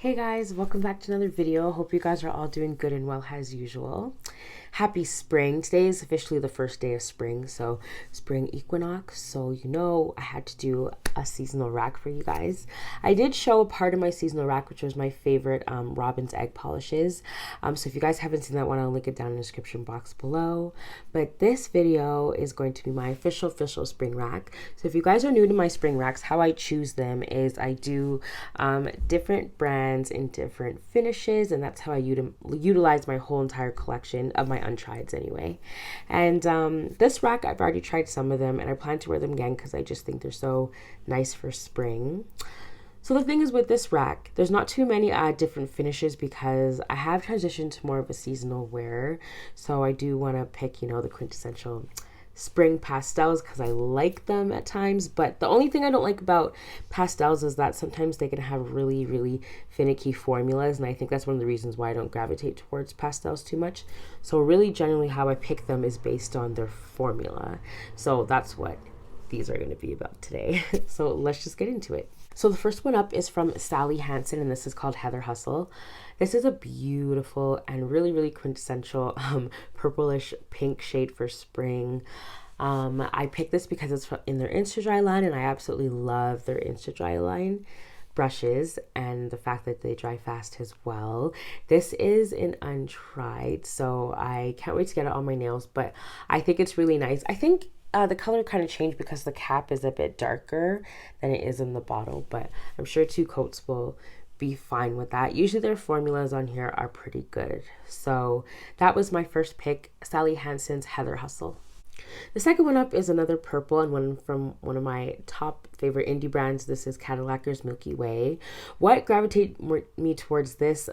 Hey guys, welcome back to another video. Hope you guys are all doing good and well as usual. Happy spring. Today is officially the first day of spring, so spring equinox. So I had to do a seasonal rack for you guys. I did show a part of my seasonal rack, which was my favorite Robin's egg polishes. So if you guys haven't seen that one, I'll link it down in the description box below. But this video is going to be my official spring rack. So if you guys are new to my spring racks, how I choose them is I do different brands in different finishes, and that's how I utilize my whole entire collection of my untrieds anyway. And this rack, I've already tried some of them, and I plan to wear them again because I just think they're so nice for spring. So the thing is with this rack, there's not too many different finishes because I have transitioned to more of a seasonal wear. So I do want to pick, the quintessential spring pastels because I like them at times. But the only thing I don't like about pastels is that sometimes they can have really finicky formulas, and I think that's one of the reasons why I don't gravitate towards pastels too much. So really generally how I pick them is based on their formula. So that's what these are going to be about today. So let's just get into it. So the first one up is from Hansen, and this is called Heather Hustle. This is a beautiful and really quintessential purplish pink shade for spring. I picked this because it's in their Insta-Dry line, and I absolutely love their Insta-Dry line brushes and the fact that they dry fast as well. This is an untried, so I can't wait to get it on my nails, but I think it's really nice. I think the color kind of changed because the cap is a bit darker than it is in the bottle, but I'm sure 2 coats will be fine with that. Usually their formulas on here are pretty good. So that was my first pick, Hansen's Heather Hustle. The second one up is another purple, and one from one of my top favorite indie brands. This is Cadillacquer's Milky Way. What gravitated me towards this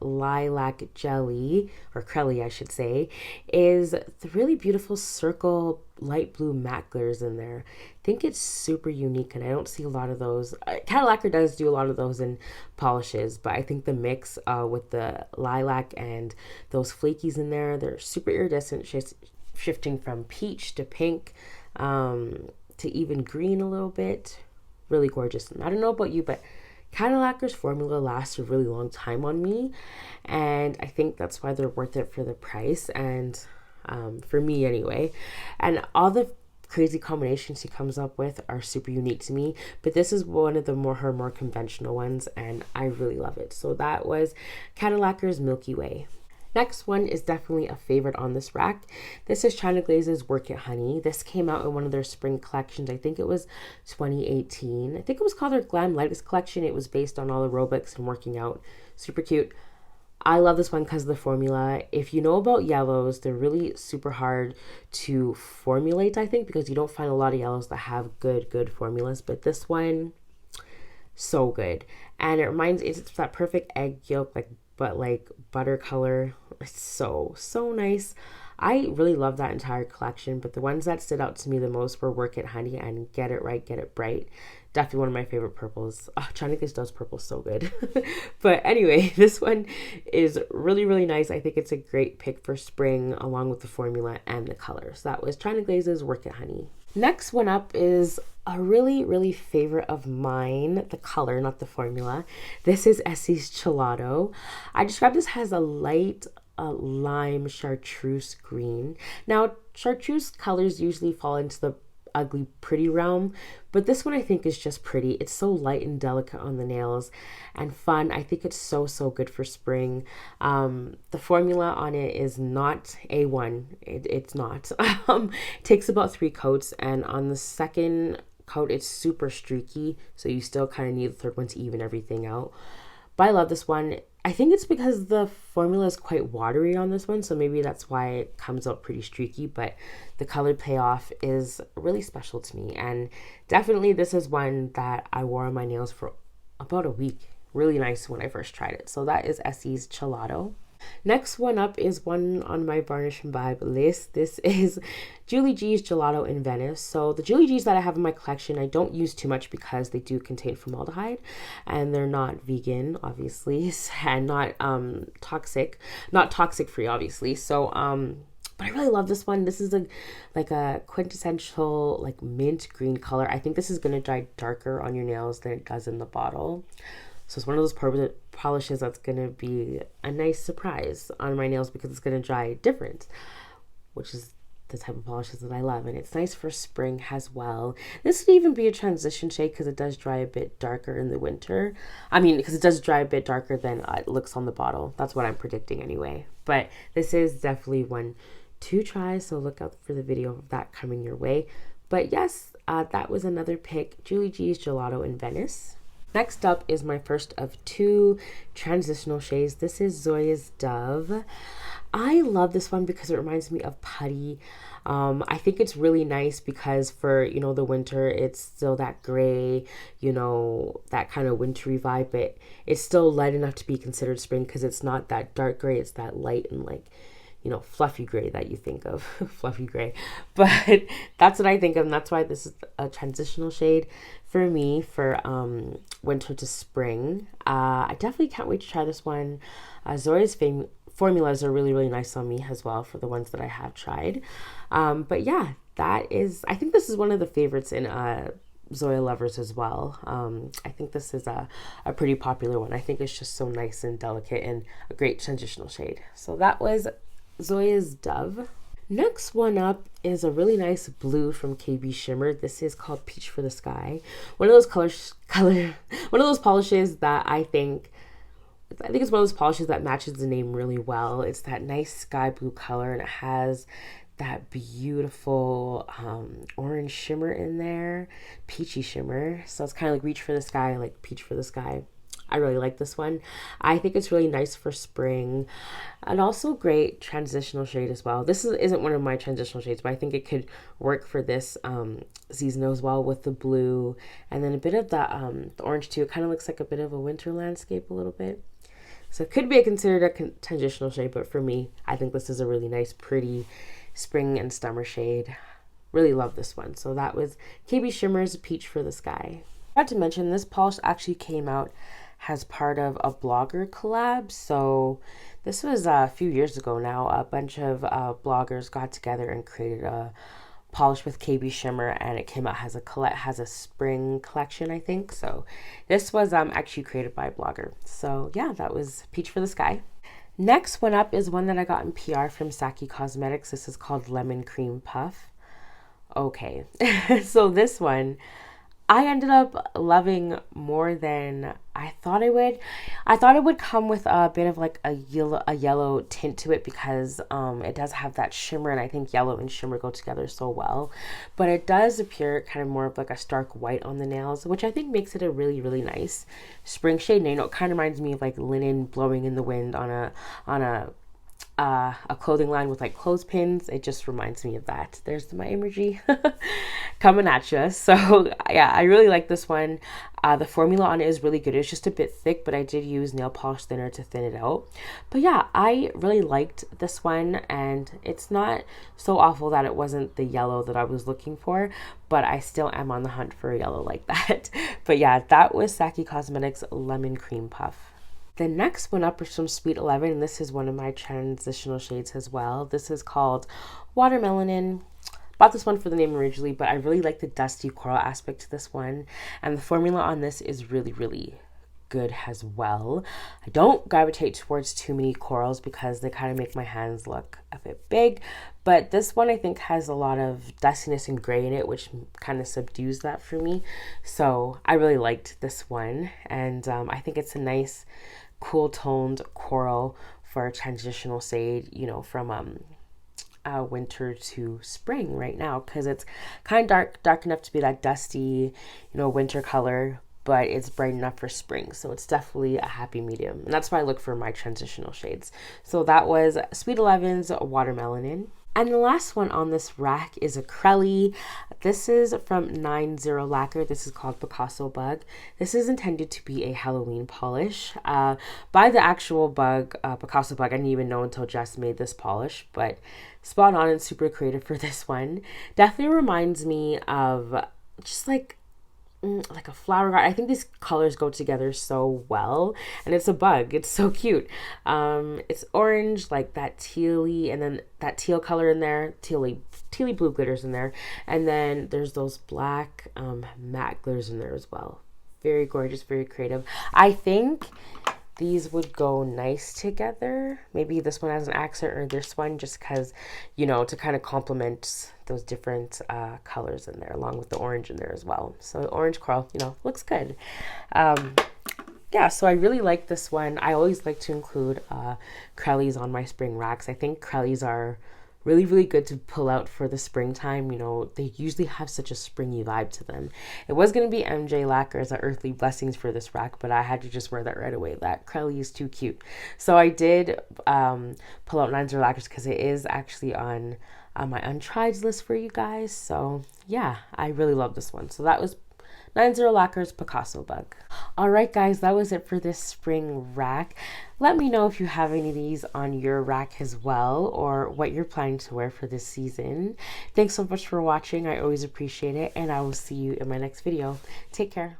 lilac jelly, or crelly I should say, is the really beautiful circle light blue matte glitters in there. I think it's super unique, and I don't see a lot of those. Cadillacquer does do a lot of those in polishes, but I think the mix with the lilac and those flakies in there, they're super iridescent, shifting from peach to pink to even green a little bit. Really gorgeous. And I don't know about you, but Cadillacquer's formula lasts a really long time on me, and I think that's why they're worth it for the price, and for me anyway. And all the crazy combinations he comes up with are super unique to me, but this is one of the more conventional ones, and I really love it. So that was Cadillacquer's Milky Way. Next one is definitely a favorite on this rack. This is Glazes Work It Honey. This came out in one of their spring collections. I think it was 2018. I think it was called their Glam Lightest collection. It was based on all aerobics and working out. Super cute. I love this one because of the formula. If you know about yellows, they're really super hard to formulate, I think, because you don't find a lot of yellows that have good formulas. But this one, so good. And it's that perfect egg yolk, but butter color. It's so nice. I really love that entire collection, but the ones that stood out to me the most were Work It Honey and Get It Right, Get It Bright. Definitely one of my favorite purples. Oh, Glaze does purple so good. But anyway, this one is really nice. I think it's a great pick for spring along with the formula and the colors. That was Glazes Work It Honey. Next one up is a really favorite of mine, the color, not the formula. This is Essie's Chillato. I describe this as a light lime chartreuse green. Now, chartreuse colors usually fall into the ugly pretty realm, but this one I think is just pretty. It's so light and delicate on the nails and fun. I think it's so good for spring. The formula on it is not A1. It's not. It takes about 3 coats, and on the second coat it's super streaky, so you still kind of need the third one to even everything out. But I love this one. I think it's because the formula is quite watery on this one, so maybe that's why it comes out pretty streaky, but the color payoff is really special to me. And definitely this is one that I wore on my nails for about a week. Really nice when I first tried it. So that is Essie's Chillato. Next one up is one on my Varnish and Vibe list. This is Julie G's Gelato in Venice. So the Julie G's that I have in my collection, I don't use too much because they do contain formaldehyde, and they're not vegan, obviously, and not toxic free, obviously. So but I really love this one. This is a quintessential mint green color. I think this is going to dry darker on your nails than it does in the bottle. So it's one of those polishes that's going to be a nice surprise on my nails because it's going to dry different, which is the type of polishes that I love. And it's nice for spring as well. This would even be a transition shade because it does dry a bit darker in the winter. I mean, because it does dry a bit darker than it looks on the bottle. That's what I'm predicting anyway. But this is definitely one to try, so look out for the video of that coming your way. But yes, that was another pick, Julie G's Gelato in Venice. Next up is my first of 2 transitional shades. This is Zoya's Dove. I love this one because it reminds me of putty. I think it's really nice because for, you know, the winter, it's still that gray, you know, that kind of wintry vibe, but it's still light enough to be considered spring because it's not that dark gray, it's that light and like, you know, fluffy gray that you think of. Fluffy gray. But that's what I think of, and that's why this is a transitional shade for me for winter to spring. I definitely can't wait to try this one. Zoya's formulas are really, really nice on me as well for the ones that I have tried. But yeah, that is, I think this is one of the favorites in Zoya lovers as well. I think this is a pretty popular one. I think it's just so nice and delicate and a great transitional shade. So that was Zoya's Dove. Next one up is a really nice blue from KB Shimmer. This is called Peach for the Sky. One of those one of those polishes that I think it's one of those polishes that matches the name really well. It's that nice sky blue color and it has that beautiful orange shimmer in there, peachy shimmer. So it's kind of like Reach for the Sky, like Peach for the Sky. I really like this one. I think it's really nice for spring and also great transitional shade as well. This isn't one of my transitional shades, but I think it could work for this season as well with the blue and then a bit of the orange too. It kind of looks like a bit of a winter landscape a little bit. So it could be considered a transitional shade, but for me, I think this is a really nice, pretty spring and summer shade. Really love this one. So that was KB Shimmer's Peach for the Sky. I forgot to mention, this polish actually came out as part of a blogger collab. So this was a few years ago now. A bunch of bloggers got together and created a polish with KB Shimmer, and it came out as a spring collection, I think. So this was actually created by a blogger. So yeah, that was Peach for the Sky. Next one up is one that I got in PR from Saki Cosmetics. This is called Lemon Cream Puff. Okay, so this one I ended up loving more than I thought I would. I thought it would come with a bit of like a yellow tint to it because it does have that shimmer, and I think yellow and shimmer go together so well. But it does appear kind of more of like a stark white on the nails, which I think makes it a really, really nice spring shade. And, you know, it kind of reminds me of like linen blowing in the wind on a clothing line with like clothespins. It just reminds me of that. There's my imagery coming at you. So yeah, I really like this one. The formula on it is really good. It's just a bit thick, but I did use nail polish thinner to thin it out. But yeah, I really liked this one, and it's not so awful that it wasn't the yellow that I was looking for, but I still am on the hunt for a yellow like that. But yeah, that was Saki Cosmetics Lemon Cream Puff. The next one up is from Sweet 11, and this is one of my transitional shades as well. This is called Watermelanin. Bought this one for the name originally, but I really like the dusty coral aspect to this one. And the formula on this is really, really good as well. I don't gravitate towards too many corals because they kind of make my hands look a bit big. But this one I think has a lot of dustiness and gray in it, which kind of subdues that for me. So I really liked this one. And I think it's a nice cool toned coral for a transitional shade, you know, from winter to spring right now, because it's kind of dark enough to be that dusty, you know, winter color, but it's bright enough for spring. So it's definitely a happy medium, and that's why I look for my transitional shades. So that was Sweet 11's Watermelanin. And the last one on this rack is Acrylic. This is from 90 Lacquer. This is called Picasso Bug. This is intended to be a Halloween polish. By the actual bug, Picasso Bug, I didn't even know until Jess made this polish, but spot on and super creative for this one. Definitely reminds me of just like a flower garden. I think these colors go together so well, and it's a bug. It's so cute. It's orange, like that tealy, and then that teal color in there, tealy blue glitters in there, and then there's those black matte glitters in there as well. Very gorgeous, very creative. I think these would go nice together. Maybe this one as an accent or this one, just because, you know, to kind of complement those different colors in there, along with the orange in there as well. So orange coral, you know, looks good. Yeah, so I really like this one. I always like to include Crellies on my spring racks. I think Crellies are really, really good to pull out for the springtime. You know, they usually have such a springy vibe to them. It was going to be MJ Lacquers, Earthly Blessings for this rack, but I had to just wear that right away. That Crelly is too cute. So I did pull out 90 Lacquers because it is actually on my untried list for you guys. So yeah, I really love this one. So that was 90 Lacquers Picasso Bug. All right, guys, that was it for this spring rack. Let me know if you have any of these on your rack as well, or what you're planning to wear for this season. Thanks so much for watching. I always appreciate it, and I will see you in my next video. Take care.